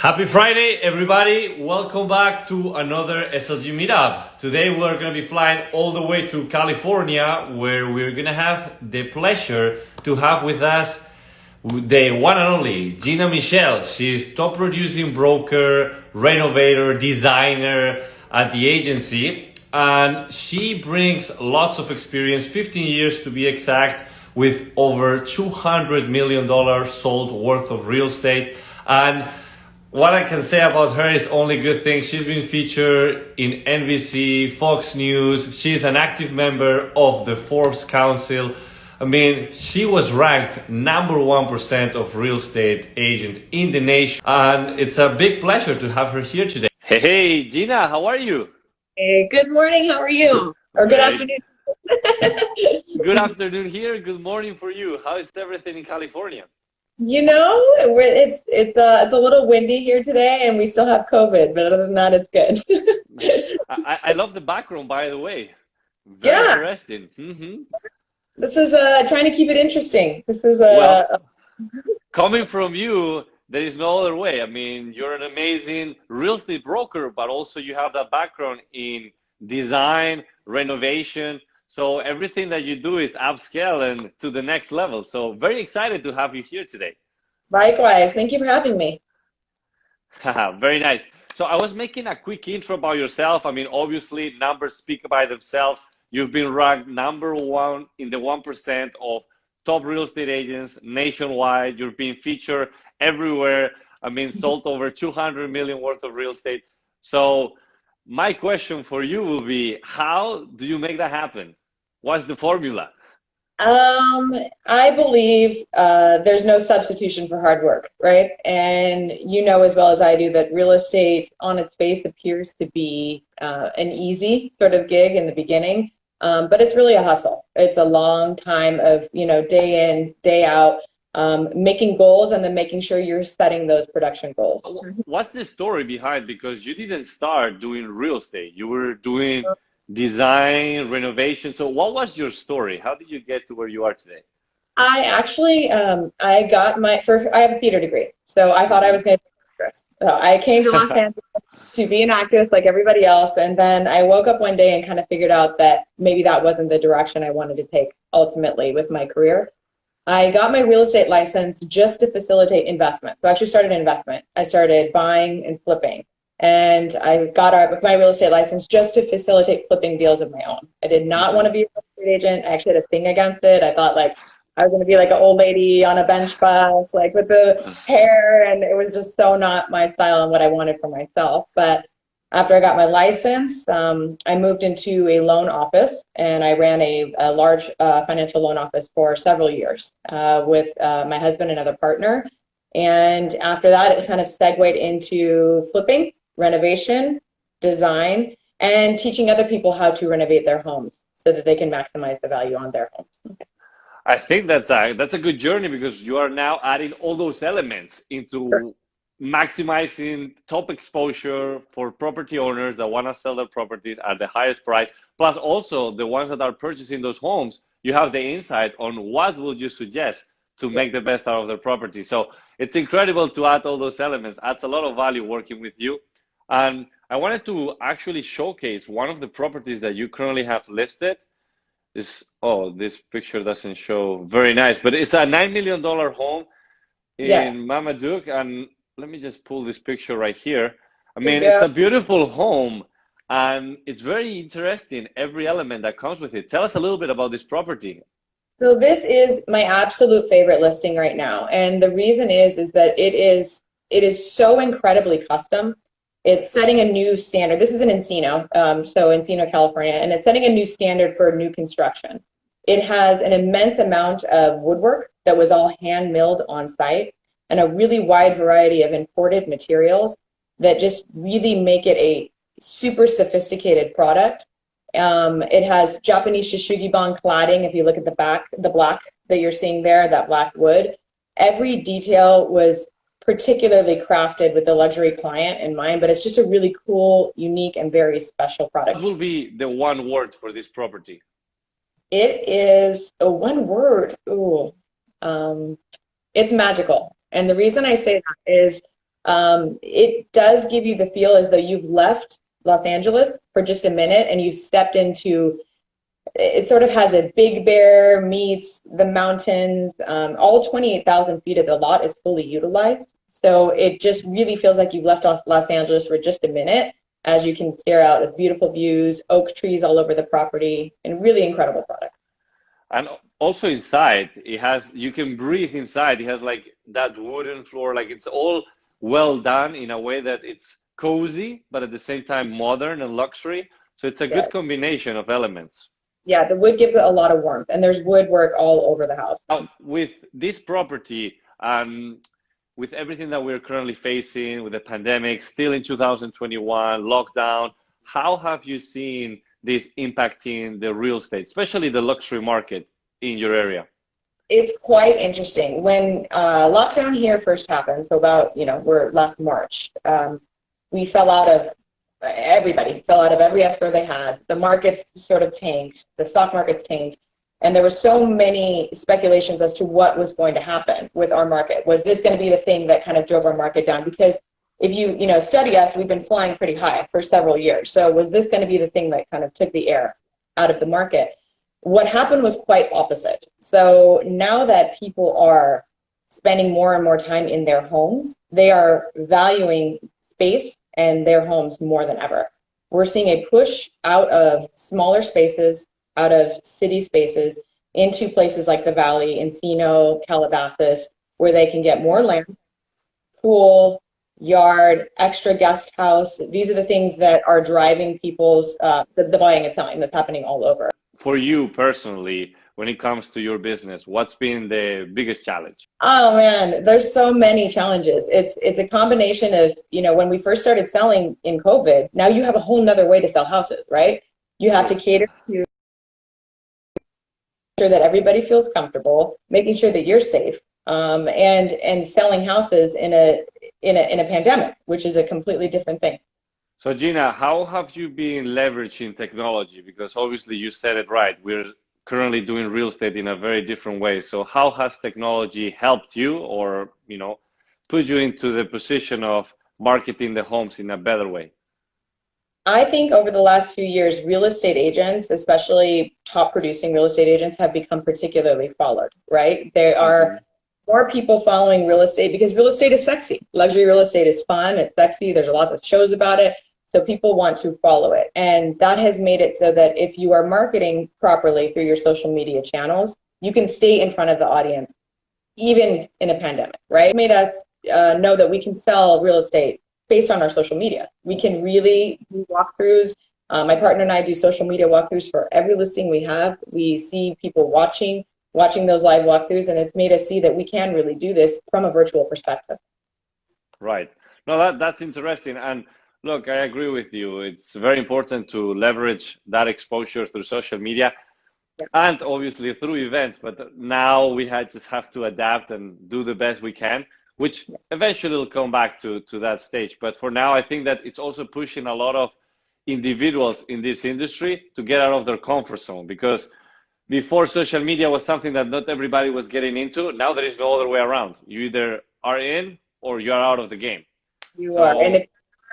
Happy Friday, everybody. Welcome back to another SLG Meetup. Today we're going to be flying all the way to California, where we're going to have the pleasure to have with us the one and only Gina Michelle. She's top producing broker, renovator, designer at the agency, and she brings lots of experience, 15 years to be exact, with over $200 million sold worth of real estate. And what I can say about her is only good things. She's been featured in NBC, Fox News. She's an active member of the Forbes Council. I mean, she was ranked number 1% of real estate agent in the nation. And it's a big pleasure to have her here today. Hey, Gina, how are you? Hey, good morning. How are you? Or good afternoon. Good afternoon here. Good morning for you. How is everything in California? You know, it's a little windy here today, and we still have COVID, but other than that, it's good. I love the background, by the way. Very interesting. Mm-hmm. This is trying to keep it interesting. This is coming from you, there is no other way. I mean, you're an amazing real estate broker, but also you have that background in design, renovation. So everything that you do is upscale and to the next level. So very excited to have you here today. Likewise. Thank you for having me. Very nice. So I was making a quick intro about yourself. I mean, obviously, numbers speak by themselves. You've been ranked number one in the 1% of top real estate agents nationwide. You've been featured everywhere. I mean, sold over 200 million worth of real estate. So my question for you will be, how do you make that happen? What's the formula? I believe there's no substitution for hard work, right? And you know as well as I do that real estate on its face appears to be an easy sort of gig in the beginning, but it's really a hustle. It's a long time of, day in, day out, making goals and then making sure you're setting those production goals. What's the story behind? Because you didn't start doing real estate. You were doing design, renovation. So what was your story? How did you get to where you are today? I actually, I have a theater degree. So I thought I was going to be an actress. So I came to Los Angeles to be an actress like everybody else. And then I woke up one day and kind of figured out that maybe that wasn't the direction I wanted to take ultimately with my career. I got my real estate license just to facilitate investment. So I actually started an investment. I started buying and flipping. And I got my real estate license just to facilitate flipping deals of my own. I did not want to be a real estate agent. I actually had a thing against it. I thought I was going to be like an old lady on a bench bus, like with the hair. And it was just so not my style and what I wanted for myself. But after I got my license, I moved into a loan office, and I ran a large financial loan office for several years with my husband and another partner. And after that, it kind of segued into flipping, renovation, design, and teaching other people how to renovate their homes so that they can maximize the value on their homes. I think that's a good journey, because you are now adding all those elements into maximizing top exposure for property owners that want to sell their properties at the highest price, plus also the ones that are purchasing those homes. You have the insight on what would you suggest to make the best out of their property. So it's incredible to add all those elements. Adds a lot of value working with you. And I wanted to actually showcase one of the properties that you currently have listed. This picture doesn't show very nice, but it's a $9 million home in Marmaduke. And let me just pull this picture right here. I mean, it's a beautiful home, and it's very interesting, every element that comes with it. Tell us a little bit about this property. So this is my absolute favorite listing right now. And the reason is that it is so incredibly custom. It's setting a new standard. This is in Encino, so Encino, California, and it's setting a new standard for new construction. It has an immense amount of woodwork that was all hand milled on site, and a really wide variety of imported materials that just really make it a super sophisticated product. It has Japanese Shishugibon cladding. If you look at the back, the black that you're seeing there, that black wood, every detail was particularly crafted with the luxury client in mind, but it's just a really cool, unique, and very special product. What will be the one word for this property? It is one word. It's magical. And the reason I say that is It does give you the feel as though you've left Los Angeles for just a minute and you've stepped into, it sort of has a Big Bear meets the mountains. All 28,000 feet of the lot is fully utilized. So it just really feels like you've left off Los Angeles for just a minute, as you can stare out with beautiful views, oak trees all over the property, and really incredible product. And also inside, it has, you can breathe inside. It has like that wooden floor, like it's all well done in a way that it's cozy, but at the same time modern and luxury. So it's a good combination of elements. Yeah, the wood gives it a lot of warmth, and there's woodwork all over the house. With this property, with everything that we're currently facing, with the pandemic, still in 2021, lockdown, how have you seen this impacting the real estate, especially the luxury market in your area? It's quite interesting. When lockdown here first happened, so about, we're last March, we fell out of, everybody fell out of every escrow they had. The markets sort of tanked, the stock markets tanked, and there were so many speculations as to what was going to happen with our market. Was this going to be the thing that kind of drove our market down? Because if you study us, we've been flying pretty high for several years. So was this going to be the thing that kind of took the air out of the market? What happened was quite opposite. So now that people are spending more and more time in their homes, they are valuing space and their homes more than ever. We're seeing a push out of smaller spaces, out of city spaces, into places like the Valley, Encino, Calabasas, where they can get more land, pool, yard, extra guest house. These are the things that are driving people's, the buying and selling that's happening all over. For you personally, when it comes to your business, what's been the biggest challenge? Oh man, there's so many challenges. It's a combination of, when we first started selling in COVID, now you have a whole nother way to sell houses, right? You have to cater to sure that everybody feels comfortable, making sure that you're safe, and selling houses in a pandemic, which is a completely different thing. So Gina, how have you been leveraging technology? Because obviously you said it right. We're currently doing real estate in a very different way. So how has technology helped you or, put you into the position of marketing the homes in a better way? I think over the last few years, real estate agents, especially top producing real estate agents, have become particularly followed, right? There are more people following real estate because real estate is sexy. Luxury real estate is fun, it's sexy, there's a lot of shows about it. So people want to follow it. And that has made it so that if you are marketing properly through your social media channels, you can stay in front of the audience, even in a pandemic, right? It made us know that we can sell real estate based on our social media. We can really do walkthroughs. My partner and I do social media walkthroughs for every listing we have. We see people watching those live walkthroughs, and it's made us see that we can really do this from a virtual perspective. Right. No, that's interesting. And look, I agree with you. It's very important to leverage that exposure through social media and obviously through events. But now we just have to adapt and do the best we can, which eventually will come back to that stage. But for now, I think that it's also pushing a lot of individuals in this industry to get out of their comfort zone, because before, social media was something that not everybody was getting into. Now there is no other way around. You either are in or you are out of the game. You are. And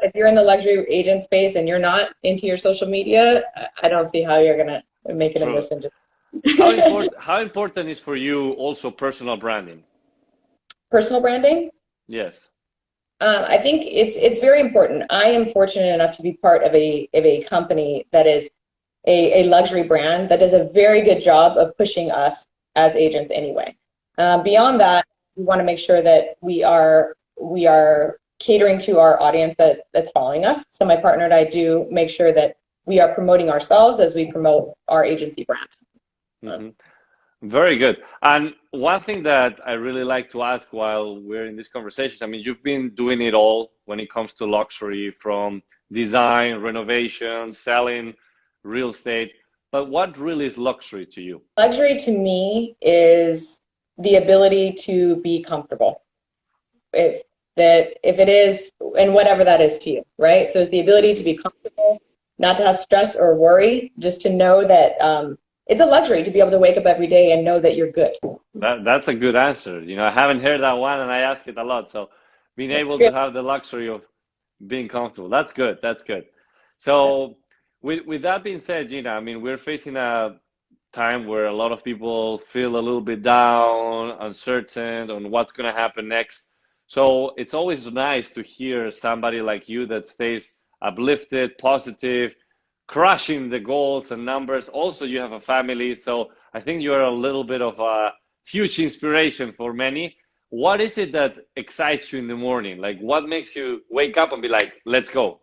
if you're in the luxury agent space and you're not into your social media, I don't see how you're going to make it in this industry. How important is for you also personal branding? Personal branding? Yes. I think it's very important. I am fortunate enough to be part of a company that is a luxury brand that does a very good job of pushing us as agents anyway. Beyond that, we want to make sure that we are catering to our audience that's following us. So my partner and I do make sure that we are promoting ourselves as we promote our agency brand. Very good. And one thing that I really like to ask while we're in this conversation, I mean, you've been doing it all when it comes to luxury, from design, renovation, selling, real estate, but what really is luxury to you? Luxury to me is the ability to be comfortable. If it is, and whatever that is to you, right? So it's the ability to be comfortable, not to have stress or worry, just to know that it's a luxury to be able to wake up every day and know that you're good. That's a good answer. I haven't heard that one, and I ask it a lot. So being able to have the luxury of being comfortable. That's good. That's good. So with that being said, Gina, I mean, we're facing a time where a lot of people feel a little bit down, uncertain on what's going to happen next. So it's always nice to hear somebody like you that stays uplifted, positive, crushing the goals and numbers. Also, you have a family, so I think you're a little bit of a huge inspiration for many. What is it that excites you in the morning? Like, what makes you wake up and be like, let's go?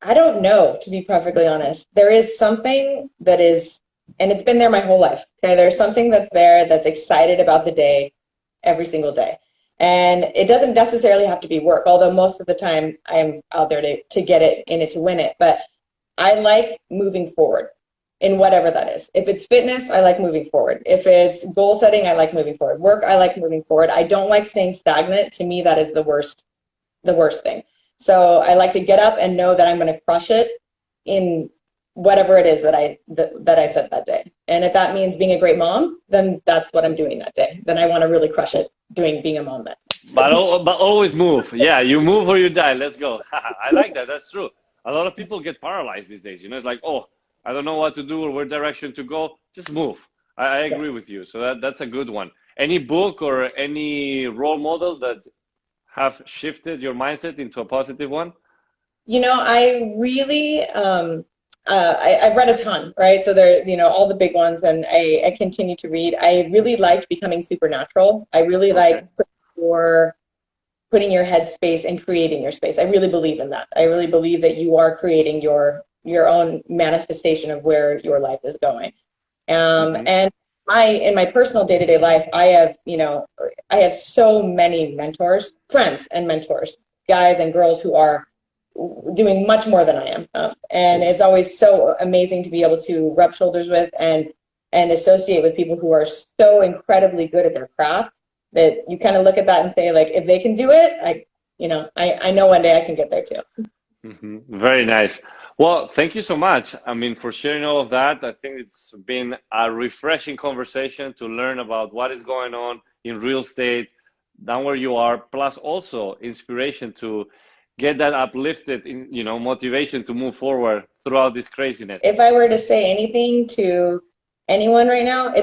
I don't know, to be perfectly honest. There is something that is, and it's been there my whole life. Okay, there's something that's there that's excited about the day every single day. And it doesn't necessarily have to be work, although most of the time I'm out there to get it in it to win it. But I like moving forward in whatever that is. If it's fitness, I like moving forward. If it's goal setting, I like moving forward. Work, I like moving forward. I don't like staying stagnant. To me, that is the worst thing. So I like to get up and know that I'm going to crush it in whatever it is that I set that day. And if that means being a great mom, then that's what I'm doing that day. Then I want to really crush it being a mom then. But always move. Yeah, you move or you die. Let's go. I like that. That's true. A lot of people get paralyzed these days. You know, it's like, oh, I don't know what to do or where direction to go. Just move. I agree with you. So that's a good one. Any book or any role model that have shifted your mindset into a positive one? You know, I really, I've read a ton, right? So there, you know, all the big ones, and I continue to read. I really liked Becoming Supernatural. I really like putting your head space and creating your space. I really believe in that. I really believe that you are creating your own manifestation of where your life is going. And in my personal day-to-day life, I have so many mentors, friends and mentors, guys and girls who are doing much more than I am. And it's always so amazing to be able to rub shoulders with and associate with people who are so incredibly good at their craft that you kind of look at that and say, like, if they can do it, I know one day I can get there too. Very nice. Well, thank you so much. I mean, for sharing all of that. I think it's been a refreshing conversation to learn about what is going on in real estate, down where you are, plus also inspiration to get that uplifted, motivation to move forward throughout this craziness. If I were to say anything to anyone right now,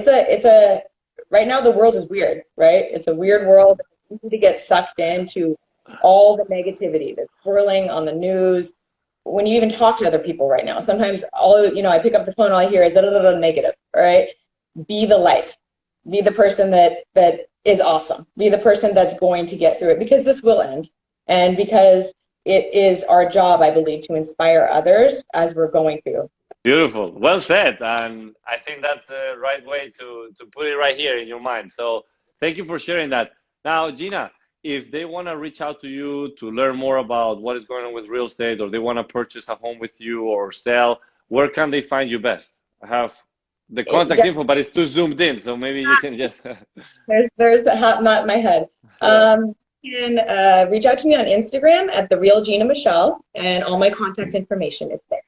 right now the world is weird, right? It's a weird world. You need to get sucked into all the negativity that's swirling on the news. When you even talk to other people right now, sometimes I pick up the phone, all I hear is negative, right? Be the light. Be the person that is awesome. Be the person that's going to get through it, because this will end. And because it is our job, I believe, to inspire others as we're going through. Beautiful. Well said. And I think that's the right way to put it right here in your mind. So thank you for sharing that. Now, Gina, if they want to reach out to you to learn more about what is going on with real estate, or they want to purchase a home with you or sell, where can they find you best? I have the contact info, but it's too zoomed in. So maybe you can just... There's a hot knot in my head. You can reach out to me on Instagram at @TheRealGina Michelle, and all my contact information is there.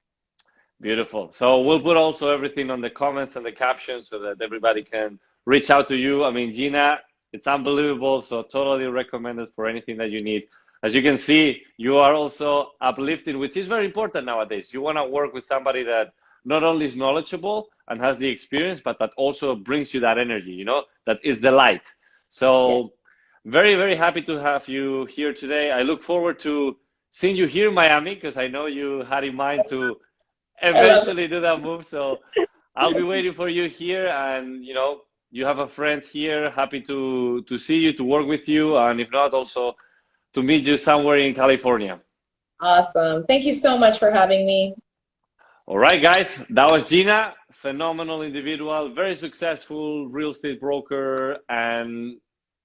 Beautiful. So we'll put also everything on the comments and the captions so that everybody can reach out to you. I mean, Gina, it's unbelievable. So totally recommended for anything that you need. As you can see, you are also uplifting, which is very important nowadays. You want to work with somebody that not only is knowledgeable and has the experience, but that also brings you that energy, that is the light. So very, very happy to have you here today. I look forward to seeing you here in Miami, because I know you had in mind to eventually do that move. So I'll be waiting for you here, and you have a friend here. Happy to see you, to work with you, and if not, also to meet you somewhere in California. Awesome. Thank you so much for having me. All right, guys, that was Gina. Phenomenal individual, very successful real estate broker, and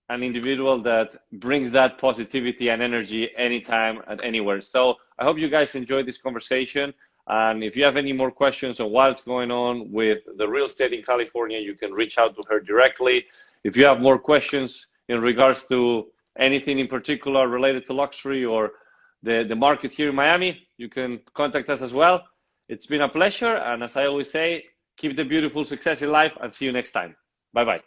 an individual that brings that positivity and energy anytime and anywhere. So I hope you guys enjoyed this conversation. And if you have any more questions on what's going on with the real estate in California, you can reach out to her directly. If you have more questions in regards to anything in particular related to luxury or the market here in Miami, you can contact us as well. It's been a pleasure. And as I always say, keep the beautiful success in life, and see you next time. Bye-bye.